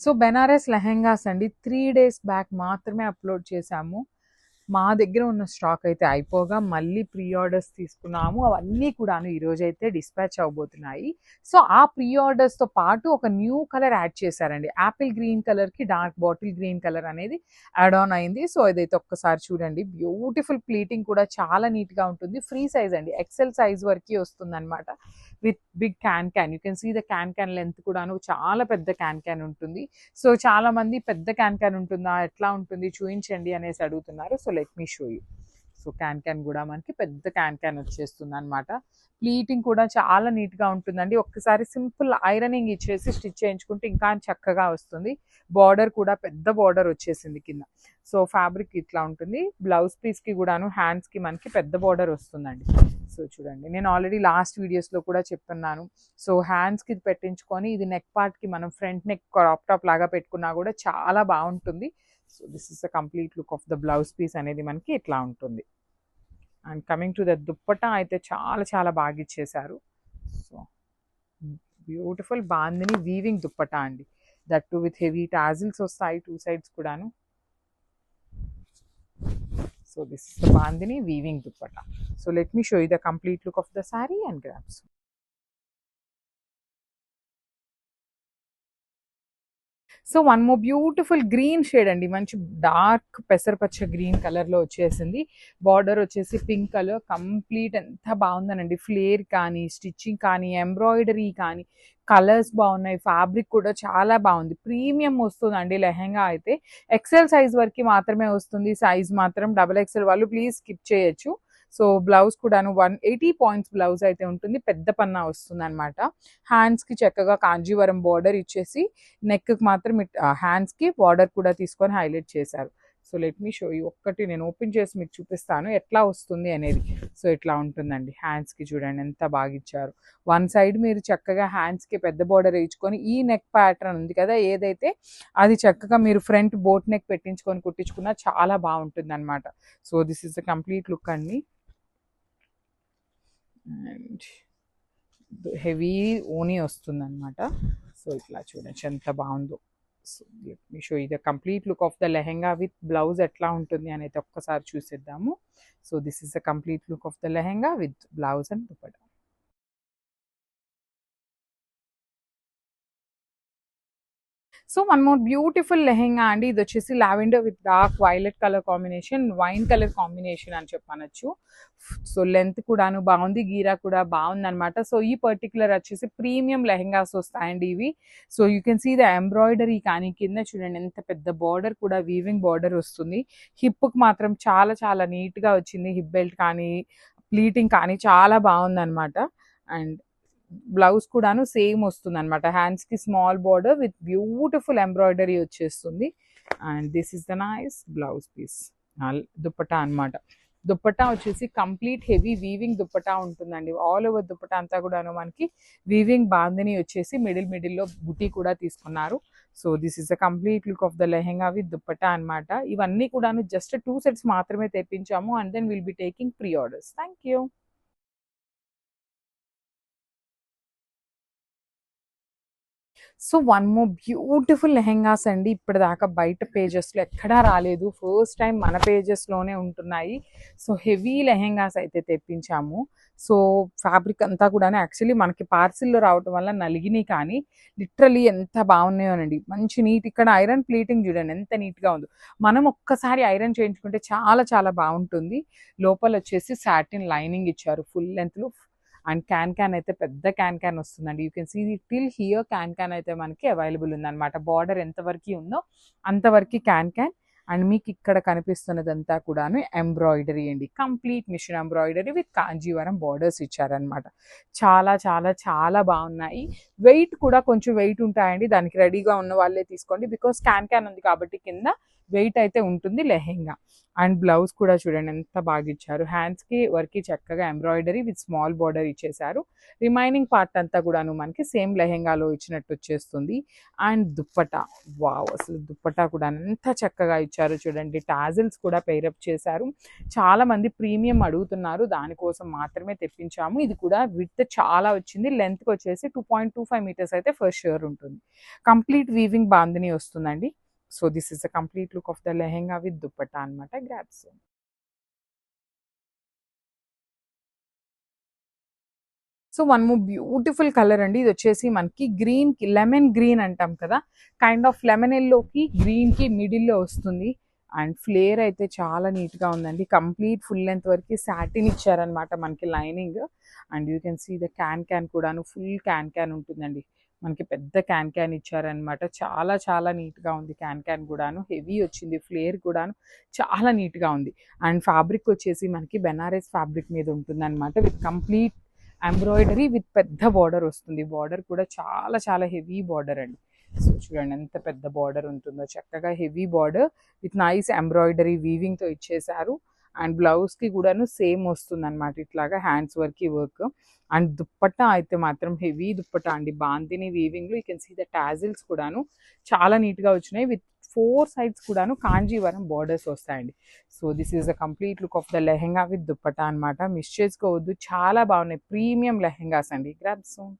So Banaras lehengas అండి 3 days back మాత్రమే upload చేశాము. మా దగ్గర ఉన్న స్టాక్ అయితే అయిపోగా మళ్ళీ ప్రీ ఆర్డర్స్ తీసుకున్నాము. అవన్నీ కూడాను ఈరోజైతే డిస్పాచ్ అవ్వబోతున్నాయి. సో ఆ ప్రీ ఆర్డర్స్తో పాటు ఒక న్యూ కలర్ యాడ్ చేశారండి. యాపిల్ గ్రీన్ కలర్కి డార్క్ బాటిల్ గ్రీన్ కలర్ అనేది యాడ్ ఆన్ అయింది. సో ఇదైతే ఒక్కసారి చూడండి. బ్యూటిఫుల్ ప్లీటింగ్ కూడా చాలా నీట్గా ఉంటుంది. ఫ్రీ సైజ్ అండి, ఎక్సెల్ సైజ్ వరకు వస్తుంది అనమాట. With big can you can see the can length కూడాను చాలా పెద్ద క్యాన్ ఉంటుంది. సో చాలా మంది పెద్ద క్యాన్ ఉంటుందా, ఎట్లా ఉంటుంది చూపించండి అనేసి అడుగుతున్నారు. So let me show you. So can కూడా మనకి పెద్ద క్యాన్ వచ్చేస్తుంది అనమాట. ప్లీటింగ్ కూడా చాలా నీట్గా ఉంటుందండి. ఒక్కసారి సింపుల్ ఐరనింగ్ ఇచ్చేసి స్టిచ్ చేయించుకుంటే ఇంకా చక్కగా వస్తుంది. బార్డర్ కూడా పెద్ద బార్డర్ వచ్చేసింది కింద. సో ఫ్యాబ్రిక్ ఇట్లా ఉంటుంది. బ్లౌజ్ పీస్కి కూడాను హ్యాండ్స్కి మనకి పెద్ద బార్డర్ వస్తుందండి. సో చూడండి, నేను ఆల్రెడీ లాస్ట్ వీడియోస్లో కూడా చెప్తున్నాను. సో హ్యాండ్స్కి ఇది పెట్టించుకొని ఇది నెక్ పార్ట్కి మనం ఫ్రంట్ నెక్ క్రాప్ టాప్ లాగా పెట్టుకున్నా కూడా చాలా బాగుంటుంది. So this is the complete look of the blouse piece అనేది మనకి ఇట్లా ఉంటుంది. And coming to the dupatta అయితే చాలా చాలా బాగా ఇచ్చేసారు. So beautiful bandhani weaving dupatta అండి. That too with heavy tassels వస్తాయి 2 సైడ్స్ కూడాను. So this is the bandhani weaving dupatta. So let me show you the complete look of the saree and grabs. So one more beautiful green shade అండి. మంచి dark పెసరపచ్చ green కలర్లో వచ్చేసింది. Border వచ్చేసి pink colour. Complete ఎంత బాగుందనండి. Flare కానీ, stitching కానీ, embroidery కానీ, colours బాగున్నాయి. ఫ్యాబ్రిక్ కూడా చాలా బాగుంది. ప్రీమియం వస్తుందండి లెహెంగా అయితే. ఎక్సెల్ సైజ్ వరకు మాత్రమే వస్తుంది. సైజ్ మాత్రం XXL వాళ్ళు ప్లీజ్ స్కిప్ చేయొచ్చు. సో బ్లౌజ్ కూడాను 180 పాయింట్స్ బ్లౌజ్ అయితే ఉంటుంది. పెద్ద పన్నా వస్తుంది అనమాట. హ్యాండ్స్కి చక్కగా కాంజీవరం బార్డర్ ఇచ్చేసి నెక్కి మాత్రం హ్యాండ్స్కి బార్డర్ కూడా తీసుకొని హైలైట్ చేశారు. So let me show you. ఒక్కటి నేను ఓపెన్ చేసి మీకు చూపిస్తాను ఎట్లా వస్తుంది అనేది. సో ఇట్లా ఉంటుందండి. హ్యాండ్స్కి చూడండి ఎంత బాగా ఇచ్చారు. వన్ సైడ్ మీరు చక్కగా హ్యాండ్స్కి పెద్ద బార్డర్ వేయించుకొని ఈ నెక్ ప్యాటర్న్ ఉంది కదా ఏదైతే, అది చక్కగా మీరు ఫ్రంట్ బోట్ నెక్ పెట్టించుకొని కుట్టించుకున్నా చాలా బాగుంటుంది అనమాట. So this is the complete look అండి. అండ్ హెవీ ఓనీ వస్తుంది అనమాట. సో ఇట్లా చూడండి ఎంత బాగుందో. సో లెట్ మీ షో ఇది complete look of the lehenga with blouse ఎట్లా ఉంటుంది అనేది ఒక్కసారి చూసేద్దాము. So this is the complete look of the lehenga with blouse and dupatta. So one more beautiful lehenga అండి. ఇది వచ్చేసి lavender with dark violet colour combination, wine colour combination అని చెప్పనొచ్చు. సో లెంత్ కూడాను బాగుంది, గీరా కూడా బాగుంది అనమాట. సో ఈ పర్టికులర్ వచ్చేసి ప్రీమియం లెహెంగాస్ వస్తాయండి ఇవి. So you can see the embroidery కానీ కింద చూడండి ఎంత పెద్ద బార్డర్ కూడా వీవింగ్ బార్డర్ వస్తుంది. హిప్కి మాత్రం చాలా చాలా నీట్గా వచ్చింది. హిప్ బెల్ట్ కానీ, ప్లీటింగ్ కానీ చాలా బాగుంది అనమాట. అండ్ బ్లౌజ్ కూడాను సేమ్ వస్తుంది అనమాట. హ్యాండ్స్కి small border with beautiful embroidery వచ్చేస్తుంది. And this is the nice blouse piece. Dupatta అనమాట. దుప్పటా వచ్చేసి కంప్లీట్ హెవీ వీవింగ్ దుప్పటా ఉంటుందండి. ఆల్ ఓవర్ దుప్పటా అంతా కూడాను మనకి వీవింగ్ బాందిని వచ్చేసి మిడిల్లో బుటీ కూడా తీసుకున్నారు. So this is the complete look of the lehenga with dupatta అనమాట. ఇవన్నీ కూడాను జస్ట్ 2 సెట్స్ మాత్రమే తెప్పించాము. And then will be taking pre orders. Thank you. So one more beautiful lehengas అండి. ఇప్పటిదాకా బయట పేజెస్లో ఎక్కడా రాలేదు. ఫస్ట్ టైం మన పేజెస్లోనే ఉంటున్నాయి. సో హెవీ లెహెంగాస్ అయితే తెప్పించాము. సో ఫ్యాబ్రిక్ అంతా కూడా యాక్చువల్లీ మనకి పార్సిల్లో రావటం వల్ల నలిగినాయి, కానీ లిటరలీ ఎంత బాగున్నాయోనండి. మంచి నీట్. ఇక్కడ ఐరన్ ప్లీటింగ్ చూడండి ఎంత నీట్గా ఉందో. మనం ఒక్కసారి ఐరన్ చేయించుకుంటే చాలా చాలా బాగుంటుంది. లోపల వచ్చేసి సాటిన్ లైనింగ్ ఇచ్చారు ఫుల్ లెంత్లో. అండ్ క్యాన్ అయితే పెద్ద క్యాన్ వస్తుందండి. You can see till here can అయితే మనకి అవైలబుల్ ఉందన్నమాట. బార్డర్ ఎంతవరకు ఉందో అంతవరకు క్యాన్. అండ్ మీకు ఇక్కడ కనిపిస్తున్నదంతా కూడాను ఎంబ్రాయిడరీ అండి. Complete machine embroidery with Kanjeevaram borders ఇచ్చారనమాట. చాలా చాలా చాలా బాగున్నాయి. వెయిట్ కూడా కొంచెం వెయిట్ ఉంటాయండి. దానికి రెడీగా ఉన్న వాళ్ళే తీసుకోండి. బికాస్ క్యాన్ ఉంది కాబట్టి కింద వెయిట్ అయితే ఉంటుంది లెహెంగా. అండ్ బ్లౌజ్ కూడా చూడండి ఎంత బాగా ఇచ్చారు. హ్యాండ్స్కి వర్క్కి చక్కగా ఎంబ్రాయిడరీ విత్ స్మాల్ బార్డర్ ఇచ్చేసారు. రిమైనింగ్ పార్ట్ అంతా కూడాను మనకి సేమ్ లెహెంగాలో ఇచ్చినట్టు వచ్చేస్తుంది. అండ్ దుప్పటా, వావ్, అసలు దుప్పటా కూడా ఎంత చక్కగా ఇచ్చారు చూడండి. టాజిల్స్ కూడా పేరప్ చేశారు. చాలా మంది ప్రీమియం అడుగుతున్నారు, దానికోసం మాత్రమే తెప్పించాము. ఇది కూడా విడ్త్ చాలా వచ్చింది. లెంత్కి వచ్చేసి 2.25 మీటర్స్ అయితే ఫర్ ష్యూర్ ఉంటుంది. కంప్లీట్ వీవింగ్ బాందిని వస్తుందండి. So this is the complete look of the lehenga with dupatta అనమాట. Grabs. So one more beautiful colour అండి. ఇది వచ్చేసి మనకి గ్రీన్కి లెమన్ గ్రీన్ అంటాం కదా, కైండ్ ఆఫ్ లెమన్ ఎల్లోకి గ్రీన్కి మిడిల్లో వస్తుంది. అండ్ ఫ్లేర్ అయితే చాలా నీట్గా ఉందండి. కంప్లీట్ ఫుల్ లెంత్ వరకు సాటిన్ ఇచ్చారనమాట మనకి lining. And you can see the can కూడాను ఫుల్ క్యాన్ ఉంటుందండి. మనకి పెద్ద క్యాన్ ఇచ్చారనమాట. చాలా చాలా నీట్గా ఉంది. క్యాన్ కూడాను హెవీ వచ్చింది. ఫ్లేర్ కూడాను చాలా నీట్గా ఉంది. అండ్ ఫ్యాబ్రిక్ వచ్చేసి మనకి బెనారస్ ఫ్యాబ్రిక్ మీద ఉంటుందన్నమాట. విత్ కంప్లీట్ ఎంబ్రాయిడరీ విత్ పెద్ద బార్డర్ వస్తుంది. బార్డర్ కూడా చాలా చాలా హెవీ బార్డర్ అండి. సో చూడండి ఎంత పెద్ద బార్డర్ ఉంటుందో. చక్కగా heavy border with nice embroidery వీవింగ్తో ఇచ్చేసారు. అండ్ బ్లౌజ్కి కూడాను సేమ్ వస్తుంది అనమాట, ఇట్లాగా హ్యాండ్స్ వర్క్. అండ్ దుప్పట్టా అయితే మాత్రం హెవీ దుప్పట్టా అండి. బాందిని వీవింగ్లో you can see the tassels కూడాను చాలా నీట్గా వచ్చినాయి. విత్ 4 సైడ్స్ కూడాను కాంజీవరం బార్డర్స్ వస్తాయండి. So this is the complete look of the lehenga with dupatta అనమాట. మిస్ చేసుకోవద్దు, చాలా బాగున్నాయి. ప్రీమియం లెహెంగాస్ అండి. Grab soon.